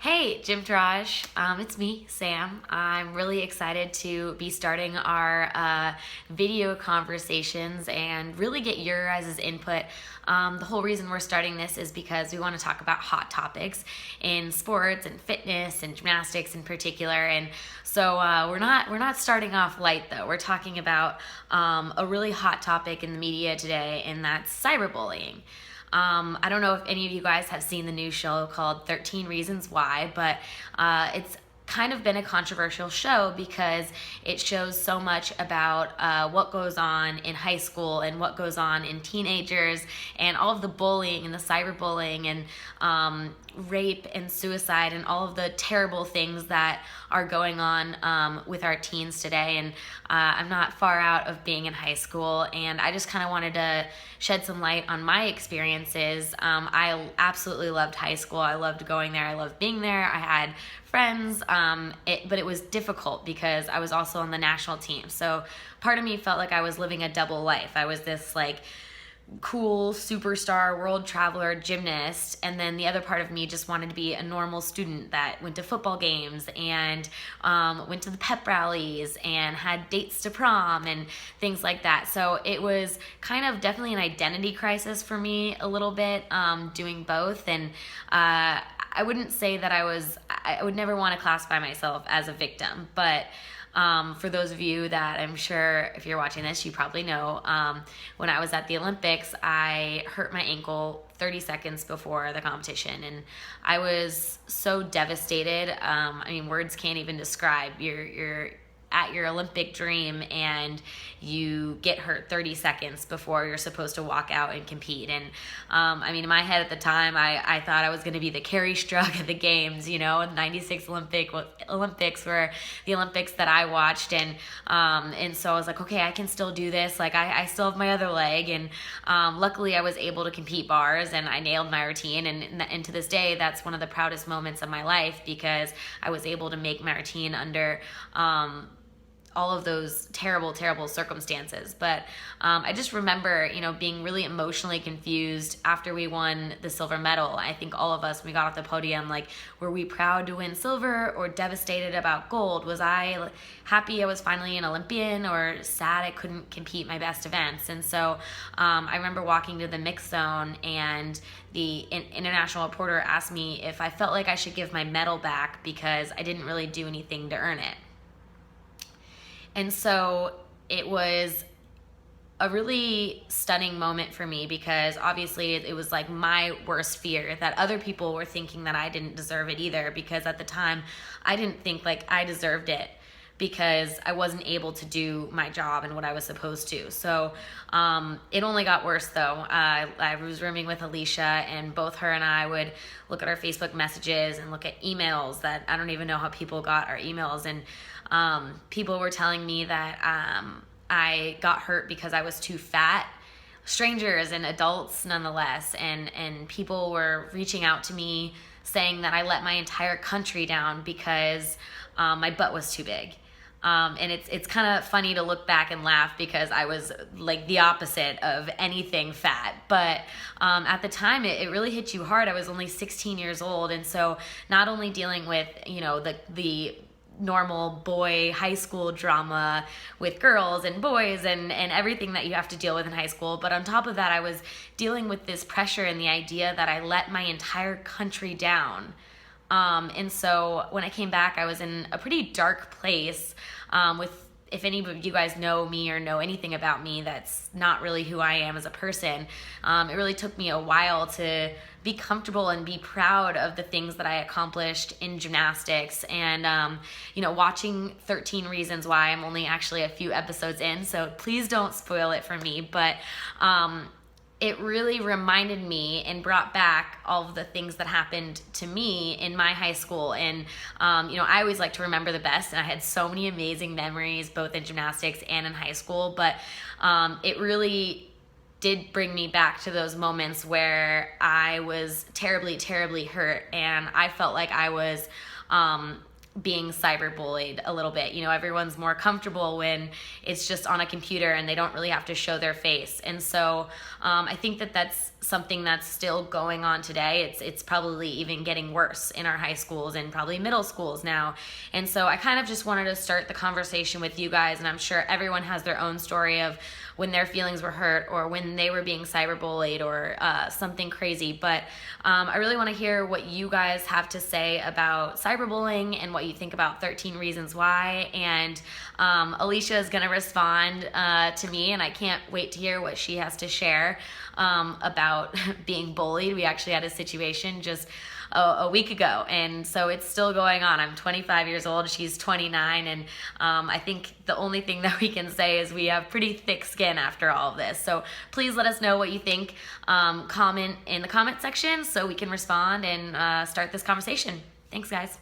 Hey, Gym Garage. It's me, Sam. I'm really excited to be starting our video conversations and really get your guys' input. The whole reason we're starting this is because we want to talk about hot topics in sports and fitness and gymnastics in particular. And so we're not starting off light though. We're talking about a really hot topic in the media today, and that's cyberbullying. I don't know if any of you guys have seen the new show called 13 Reasons Why, but it's kind of been a controversial show because it shows so much about what goes on in high school and what goes on in teenagers and all of the bullying and the cyberbullying and rape and suicide and all of the terrible things that are going on with our teens today. And I'm not far out of being in high school, and I just kind of wanted to shed some light on my experiences. I absolutely loved high school. I loved going there. I loved being there. I had friends, but it was difficult because I was also on the national team. So part of me felt like I was living a double life. I was this cool superstar world traveler gymnast, and then the other part of me just wanted to be a normal student that went to football games and went to the pep rallies and had dates to prom and things like that. So it was kind of definitely an identity crisis for me a little bit, doing both. And I wouldn't say that I would never want to classify myself as a victim, but for those of you that I'm sure if you're watching this, you probably know, when I was at the Olympics, I hurt my ankle 30 seconds before the competition, and I was so devastated. Words can't even describe. You're at your Olympic dream and you get hurt 30 seconds before you're supposed to walk out and compete. And in my head at the time, I thought I was going to be the Carrie Strug at the games. The 96 Olympics were the Olympics that I watched. And so I was like, okay, I can still do this. I still have my other leg. And luckily I was able to compete bars and I nailed my routine. And to this day, that's one of the proudest moments of my life because I was able to make my routine under all of those terrible, terrible circumstances. But I just remember, being really emotionally confused after we won the silver medal. I think all of us, when we got off the podium, were we proud to win silver or devastated about gold? Was I happy I was finally an Olympian or sad I couldn't compete my best events? And so I remember walking to the mix zone, and the international reporter asked me if I felt like I should give my medal back because I didn't really do anything to earn it. And so it was a really stunning moment for me because obviously it was my worst fear that other people were thinking that I didn't deserve it either, because at the time I didn't think I deserved it because I wasn't able to do my job and what I was supposed to. So it only got worse though. I was rooming with Alicia, and both her and I would look at our Facebook messages and look at emails that I don't even know how people got our emails. And people were telling me that I got hurt because I was too fat. Strangers and adults nonetheless. And people were reaching out to me saying that I let my entire country down because my butt was too big. And it's kind of funny to look back and laugh because I was the opposite of anything fat. But at the time, it really hit you hard. I was only 16 years old. And so not only dealing with, the normal boy high school drama with girls and boys and everything that you have to deal with in high school, but on top of that, I was dealing with this pressure and the idea that I let my entire country down. And so when I came back, I was in a pretty dark place if any of you guys know me or know anything about me, that's not really who I am as a person. It really took me a while to be comfortable and be proud of the things that I accomplished in gymnastics. And, watching 13 Reasons Why, I'm only actually a few episodes in, so please don't spoil it for me. But it really reminded me and brought back all of the things that happened to me in my high school. And, I always like to remember the best, and I had so many amazing memories, both in gymnastics and in high school. But it really did bring me back to those moments where I was terribly, terribly hurt, and I felt like I was being cyberbullied a little bit. You know, everyone's more comfortable when it's just on a computer and they don't really have to show their face. And so I think that that's something that's still going on today. It's probably even getting worse in our high schools and probably middle schools now. And so I kind of just wanted to start the conversation with you guys, and I'm sure everyone has their own story of when their feelings were hurt or when they were being cyberbullied or something crazy. But I really want to hear what you guys have to say about cyberbullying and what you think about 13 Reasons Why. And Alicia is going to respond to me, and I can't wait to hear what she has to share about being bullied. We actually had a situation just a week ago, and so it's still going on. I'm 25 years old, she's 29, and I think the only thing that we can say is we have pretty thick skin after all of this. So please let us know what you think. Comment in the comment section so we can respond and start this conversation. Thanks, guys.